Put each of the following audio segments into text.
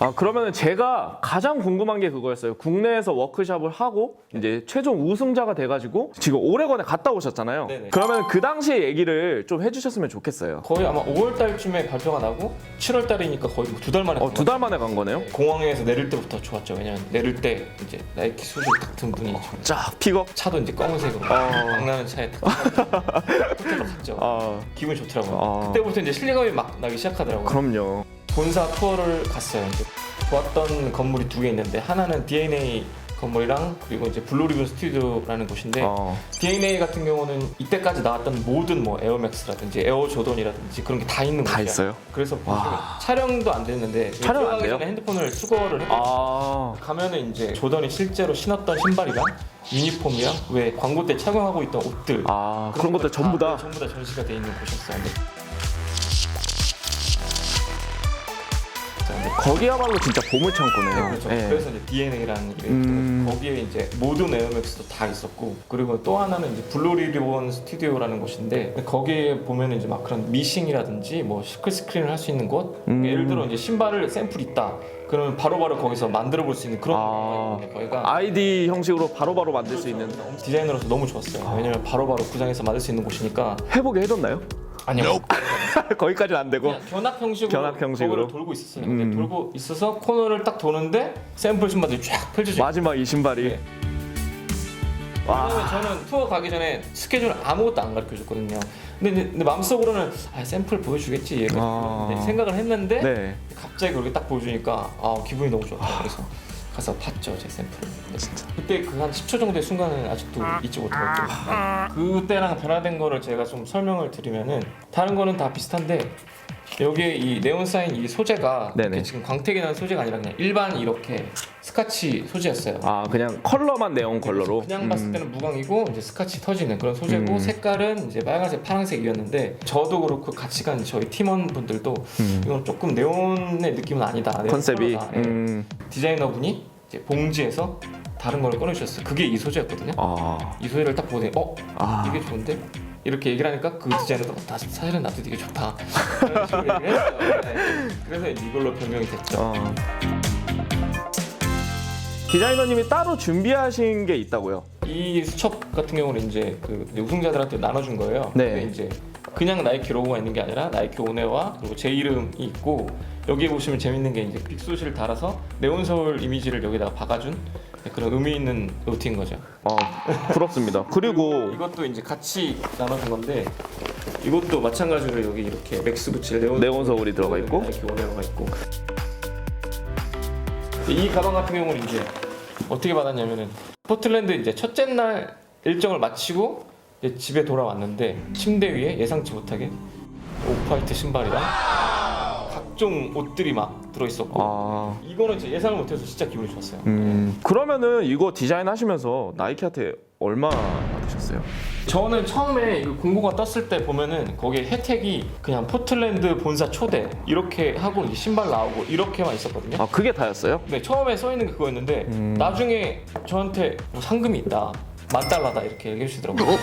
아, 그러면 제가 가장 궁금한 게 그거였어요. 국내에서 워크숍을 하고 이제 최종 우승자가 돼가지고 지금 오레곤에 갔다 오셨잖아요. 네네. 그러면 그 당시의 얘기를 좀 해주셨으면 좋겠어요. 거의 아마 5월 달쯤에 발표가 나고 7월 달이니까 거의 2달 만에 간 2달 만에 간 거네요? 공항에서 내릴 때부터 좋았죠. 왜냐면 내릴 때 이제 나이키 수주 딱 든 분이 쫙 픽업. 차도 이제 검은색으로 광나는 차에 딱 호텔로 갔죠. 기분이 좋더라고요. 그때부터 이제 실리감이 막 나기 시작하더라고요. 그럼요. 본사 투어를 갔어요. 이제 좋았던 건물이 2개 있는데 하나는 DNA 건물이랑 그리고 이제 블루리본 스튜디오라는 곳인데 DNA 같은 경우는 이때까지 나왔던 모든 뭐 에어맥스라든지 에어 조던이라든지 그런 게 다 있는 곳이야. 다 있어요? 그래서 보시면 촬영도 안 됐는데 촬영 안 들어가기 돼요? 전에 핸드폰을 수거를 했거든요. 가면은 이제 조던이 실제로 신었던 신발이랑 유니폼이랑 왜 광고 때 착용하고 있던 옷들 그런 것들 전부 다? 전부 다 전시가 돼 있는 곳이었어요. 근데 거기야말로 진짜 보물창고네요. 네, 그렇죠. 예. 그래서 이제 DNA라는 이름이 거기에 이제 모든 에어맥스도 다 있었고 그리고 또 하나는 이제 블루리본 스튜디오라는 곳인데 거기에 보면 이제 막 그런 미싱이라든지 뭐 시클 스크린을 할 수 있는 곳 예를 들어 이제 신발을 샘플 있다 그러면 바로바로 거기서 만들어 볼 수 있는 그런 곳이거든요. 거기가 아이디 형식으로 바로바로 만들 수 있는. 디자이너로서 너무 좋았어요. 왜냐면 바로바로 구장에서 만들 수 있는 곳이니까. 해보게 해뒀나요? 아니요. 거기까지는 안 되고. 그냥 견학 형식으로 견학 형식으로? 거기를 돌고 있었어요. 근데 돌고 있어서 코너를 딱 도는데 샘플 신발들이 쫙 펼쳐지고. 마지막 이 신발이. 네. 왜냐면 저는 투어 가기 전에 스케줄 아무것도 안 가르쳐 줬거든요. 근데 마음속으로는 샘플 보여주겠지 얘가 생각을 했는데 네. 갑자기 그렇게 딱 보여주니까 기분이 너무 좋았다. 그래서 가서 봤죠 제 샘플을. 진짜. 그때 그 한 10초 정도의 순간은 아직도 잊지 못하고 있거든요. 그때랑 변화된 거를 제가 좀 설명을 드리면은 다른 거는 다 비슷한데 여기에 이 네온 사인 이 소재가 이렇게 지금 광택이 나는 소재가 아니라 그냥 일반 이렇게 스카치 소재였어요. 그냥 컬러만 네온 컬러로. 그냥 봤을 때는 무광이고 이제 스카치 터지는 그런 소재고 색깔은 이제 빨간색, 파란색이었는데 저도 그렇고 같이 간 저희 팀원분들도 이건 조금 네온의 느낌은 아니다. 네온 컨셉이. 컬러다. 네. 디자이너분이 이제 봉지에서 다른 걸 꺼내주셨어요. 그게 이 소재였거든요. 이 소재를 딱 보더니 이게 좋은데? 이렇게 얘기를 하니까 그 디자이너도 사실은 나도 되게 좋다 그런 식으로 얘기를 했어요. 네. 그래서 이걸로 변경이 됐죠. 디자이너님이 따로 준비하신 게 있다고요? 이 수첩 같은 경우는 이제 그 우승자들한테 나눠준 거예요. 네. 근데 이제 그냥 나이키 로고가 있는 게 아니라 나이키 온에어와 그리고 제 이름이 있고 여기에 보시면 재밌는 게 이제 빅소시를 달아서 네온서울 이미지를 여기다가 박아준 그런 의미 있는 노트인 거죠. 부럽습니다. 그리고 이것도 이제 같이 나눠준 건데 이것도 마찬가지로 여기 이렇게 맥스 붙일 네온 서울이 들어가 있고 나이키 온에어가 있고 이 가방 같은 경우는 이제 어떻게 받았냐면은 포틀랜드 이제 첫째 날 일정을 마치고 이제 집에 돌아왔는데 침대 위에 예상치 못하게 오프화이트 신발이랑 각종 옷들이 막 들어있었고 이거는 진짜 예상을 못해서 진짜 기분이 좋았어요. 그러면은 이거 디자인 하시면서 나이키한테 얼마 받으셨어요? 저는 처음에 이거 공고가 떴을 때 보면은 거기에 혜택이 그냥 포틀랜드 본사 초대 이렇게 하고 이제 신발 나오고 이렇게만 있었거든요. 그게 다였어요? 네, 처음에 써 있는 게 그거였는데 나중에 저한테 뭐 상금이 있다, $10,000다 이렇게 얘기해 주시더라고요.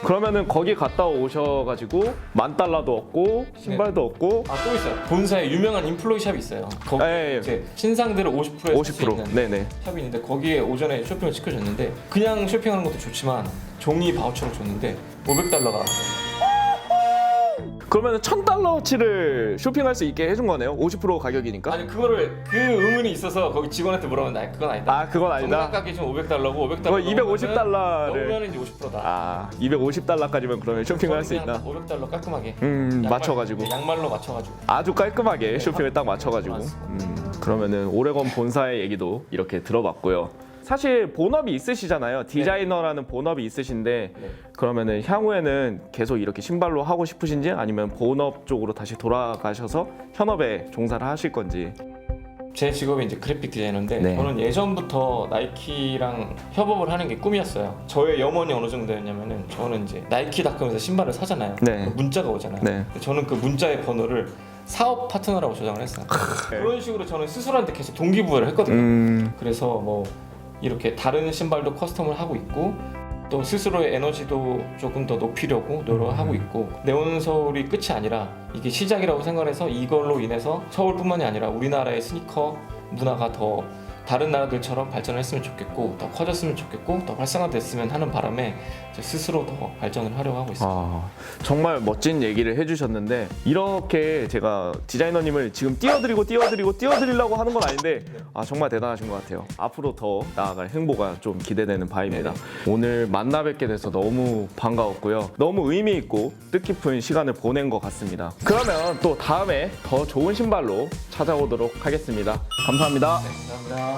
그러면은 거기 갔다 오셔가지고 $10,000도 얻고 신발도 얻고. 또 있어요. 본사에 유명한 인플로이 샵이 있어요. 거기 이제 신상들을 50%에 살 수 있는 네네. 샵이 있는데 거기에 오전에 쇼핑을 시켜줬는데 그냥 쇼핑하는 것도 좋지만 종이 바우처를 줬는데 $500가 그러면 $1,000어치를 쇼핑할 수 있게 해준 거네요? 50% 가격이니까? 아니 그거를 그 의문이 있어서 거기 직원한테 물어봤는데 그건 아니다. 그건 아니다? 정각각이 좀 $500고 $500 그거 $250를 넘으면 이제 50%다. $250까지면 그러면 쇼핑을 할 수 있다? $500 깔끔하게 맞춰가지고 양말로 맞춰가지고 아주 깔끔하게 쇼핑을 딱 맞춰가지고. 그러면은 오레곤 본사의 얘기도 이렇게 들어봤고요. 사실 본업이 있으시잖아요. 디자이너라는 본업이 있으신데 그러면은 향후에는 계속 이렇게 신발로 하고 싶으신지 아니면 본업 쪽으로 다시 돌아가셔서 현업에 종사를 하실 건지. 제 직업이 이제 그래픽 디자이너인데 저는 예전부터 나이키랑 협업을 하는 게 꿈이었어요. 저의 염원이 어느 정도였냐면은 저는 이제 나이키닷컴에서 신발을 사잖아요. 문자가 오잖아요. 근데 저는 그 문자의 번호를 사업 파트너라고 저장을 했어요. 그런 식으로 저는 스스로한테 계속 동기부여를 했거든요. 그래서 뭐 이렇게 다른 신발도 커스텀을 하고 있고 또 스스로의 에너지도 조금 더 높이려고 노력하고 있고 네온 서울이 끝이 아니라 이게 시작이라고 생각해서 이걸로 인해서 서울뿐만이 아니라 우리나라의 스니커 문화가 더 다른 나라들처럼 발전했으면 좋겠고 더 커졌으면 좋겠고 더 활성화됐으면 하는 바람에 제 스스로 더 발전을 하려고 하고 있습니다. 정말 멋진 얘기를 해주셨는데 이렇게 제가 디자이너님을 지금 띄워드리려고 하는 건 아닌데 정말 대단하신 것 같아요. 앞으로 더 나아갈 행보가 좀 기대되는 바입니다. 오늘 만나 뵙게 돼서 너무 반가웠고요. 너무 의미 있고 뜻깊은 시간을 보낸 것 같습니다. 그러면 또 다음에 더 좋은 신발로 찾아오도록 하겠습니다. 감사합니다. 감사합니다.